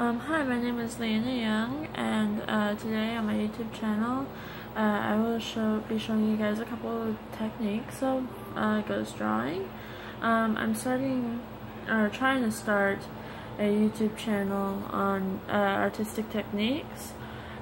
Hi, my name is Leanna Young, and today on my YouTube channel, I will be showing you guys a couple of techniques of ghost drawing. I'm trying to start a YouTube channel on artistic techniques.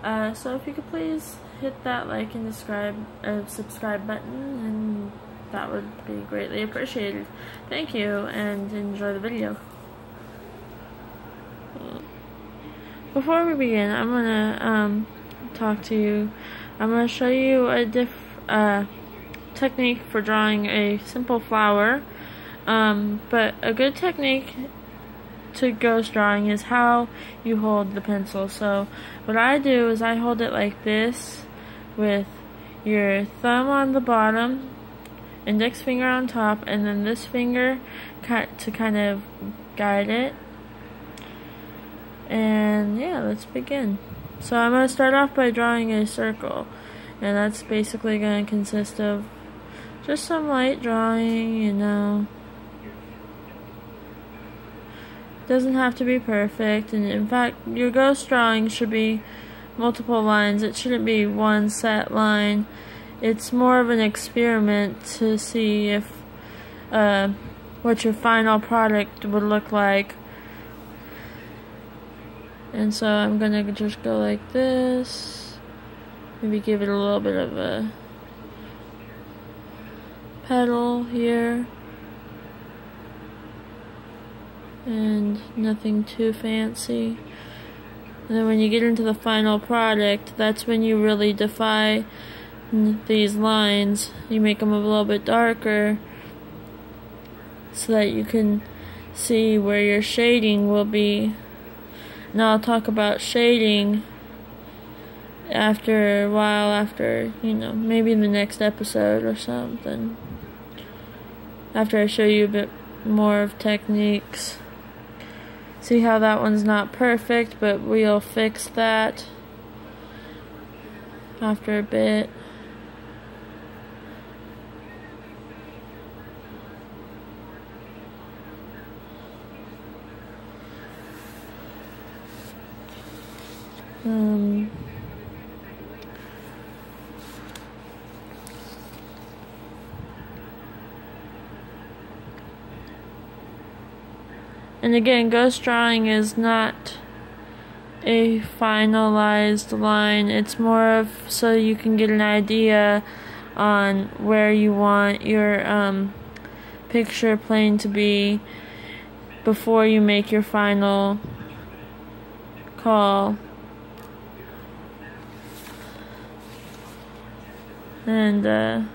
So if you could please hit that like and subscribe button, and that would be greatly appreciated. Thank you, and enjoy the video. Before we begin, I'm gonna I'm gonna show you a technique for drawing a simple flower. But a good technique to ghost drawing is how you hold the pencil. So what I do is I hold it like this, with your thumb on the bottom, index finger on top, and then this finger to kind of guide it. And yeah, let's begin. So I'm going to start off by drawing a circle, and that's basically going to consist of just some light drawing, you know. Doesn't have to be perfect, and in fact your ghost drawing should be multiple lines. It shouldn't be one set line. It's more of an experiment to see if what your final product would look like. And so I'm gonna just go like this, maybe give it a little bit of a petal here, and nothing too fancy. And then when you get into the final product, that's when you really define these lines. You make them a little bit darker so that you can see where your shading will be. Now I'll talk about shading after a while, after, you know, maybe in the next episode or something, after I show you a bit more of techniques. See how that one's not perfect, but we'll fix that after a bit. And again, ghost drawing is not a finalized line. It's more of so you can get an idea on where you want your picture plane to be before you make your final call. And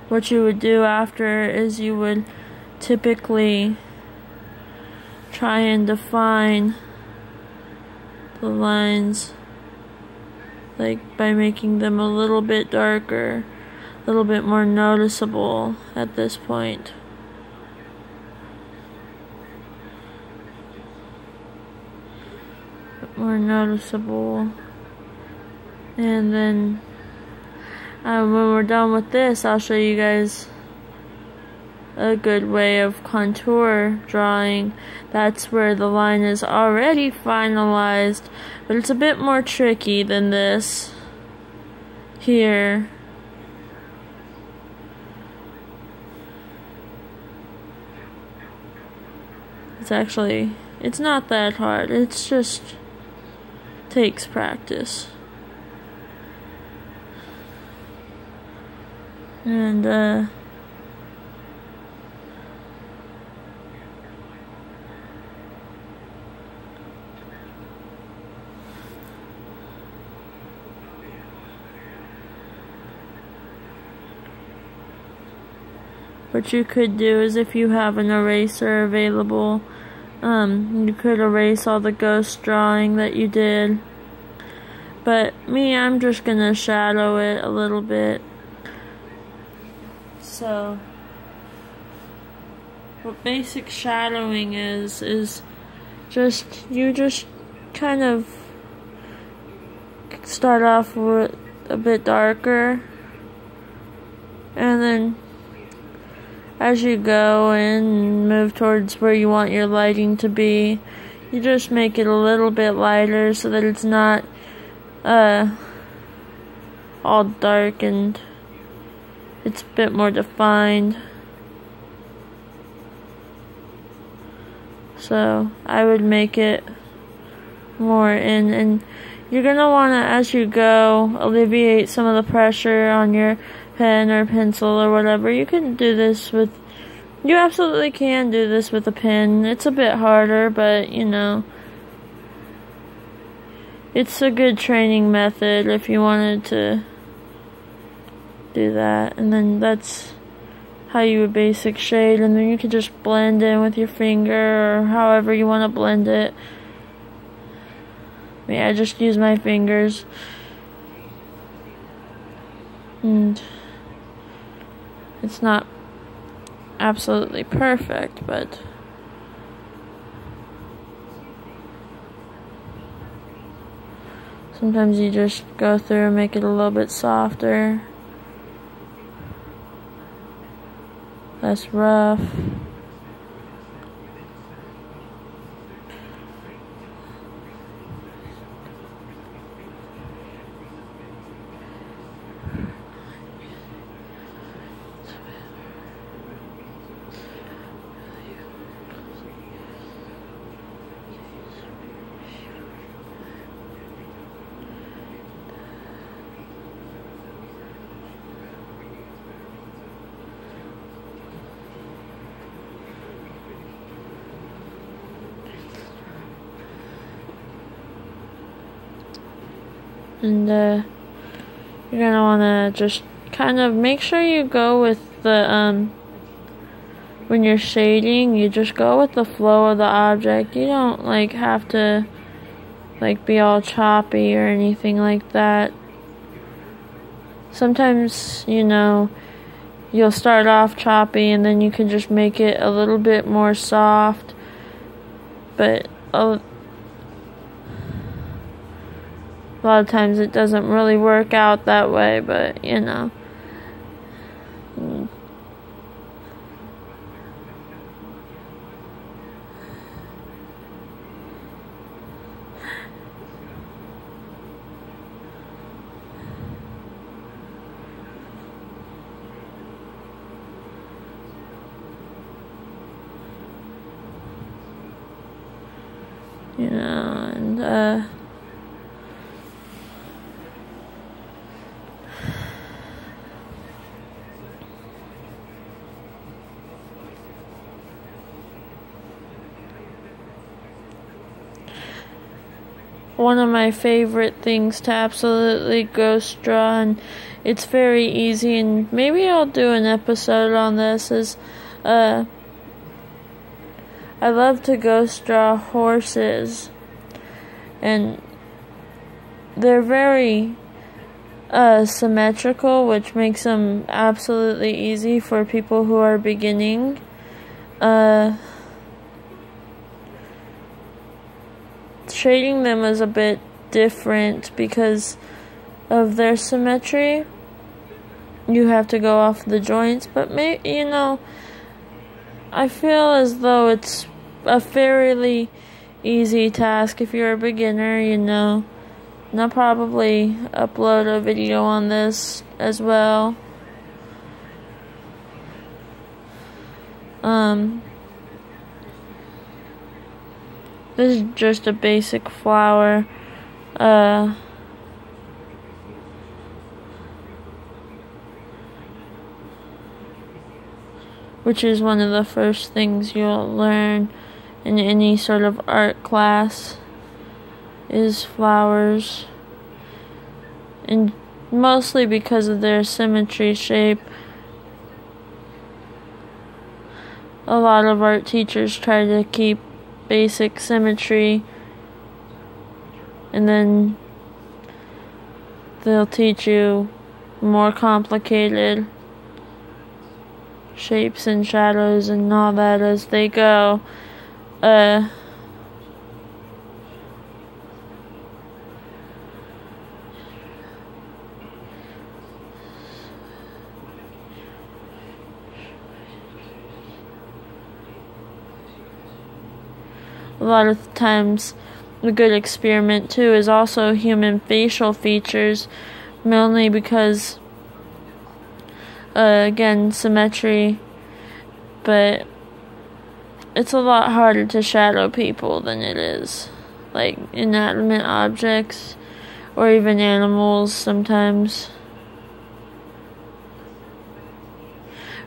what you would do after is you would typically try and define the lines, like by making them a little bit darker, a little bit more noticeable at this point. More noticeable. And then when we're done with this, I'll show you guys a good way of contour drawing. That's where the line is already finalized, but it's a bit more tricky than this here. It's not that hard. It's just takes practice. And what you could do is, if you have an eraser available, you could erase all the ghost drawing that you did. But me, I'm just gonna shadow it a little bit. So what basic shadowing is you just kind of start off with a bit darker, and then as you go and move towards where you want your lighting to be, you just make it a little bit lighter so that it's not all dark and it's a bit more defined. So I would make it more in, and you're gonna wanna, as you go, alleviate some of the pressure on your pen or pencil or whatever. You absolutely can do this with a pen. It's a bit harder, but you know, it's a good training method if you wanted to do that. And then that's how you would basic shade, and then you could just blend in with your finger or however you want to blend it. I just use my fingers, and it's not absolutely perfect, but sometimes you just go through and make it a little bit softer, less rough. And you're gonna wanna just kind of make sure you go with the when you're shading, you just go with the flow of the object. You don't like have to like be all choppy or anything like that. Sometimes, you know, you'll start off choppy and then you can just make it a little bit more soft, but a lot of times it doesn't really work out that way, but you know. And one of my favorite things to absolutely ghost draw, and it's very easy, and maybe I'll do an episode on this, is I love to ghost draw horses, and they're very symmetrical, which makes them absolutely easy for people who are beginning. Shading them is a bit different because of their symmetry. You have to go off the joints, but you know, I feel as though it's a fairly easy task if you're a beginner, you know. And I'll probably upload a video on this as well. This is just a basic flower. Which is one of the first things you'll learn in any sort of art class, is flowers. And mostly because of their symmetry shape, a lot of art teachers try to keep basic symmetry, and then they'll teach you more complicated shapes and shadows and all that as they go. a lot of times a good experiment too is also human facial features, mainly because again, symmetry, but it's a lot harder to shadow people than it is like inanimate objects or even animals sometimes.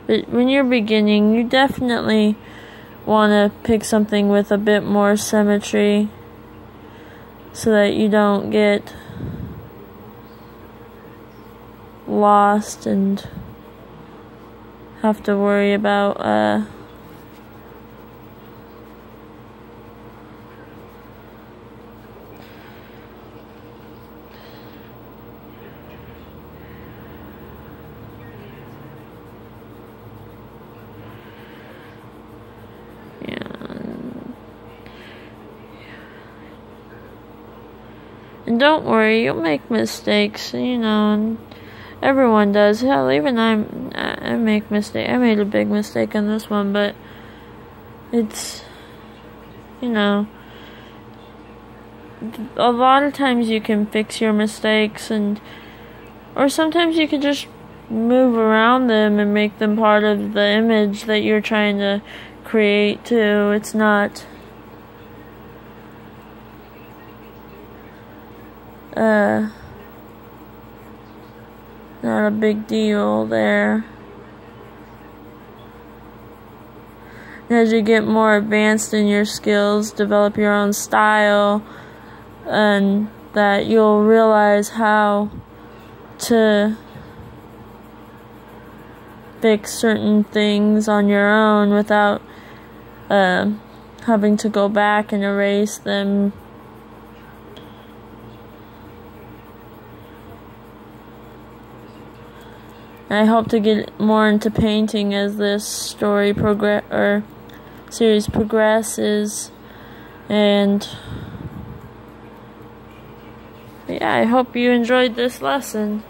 But when you're beginning, you definitely want to pick something with a bit more symmetry so that you don't get lost and have to worry about and don't worry, you'll make mistakes, and everyone does. Hell, even I make mistakes. I made a big mistake on this one, but it's, a lot of times you can fix your mistakes, or sometimes you can just move around them and make them part of the image that you're trying to create too. It's not not a big deal there. As you get more advanced in your skills, develop your own style, and that you'll realize how to fix certain things on your own without having to go back and erase them. I hope to get more into painting as this series progresses, and yeah, I hope you enjoyed this lesson.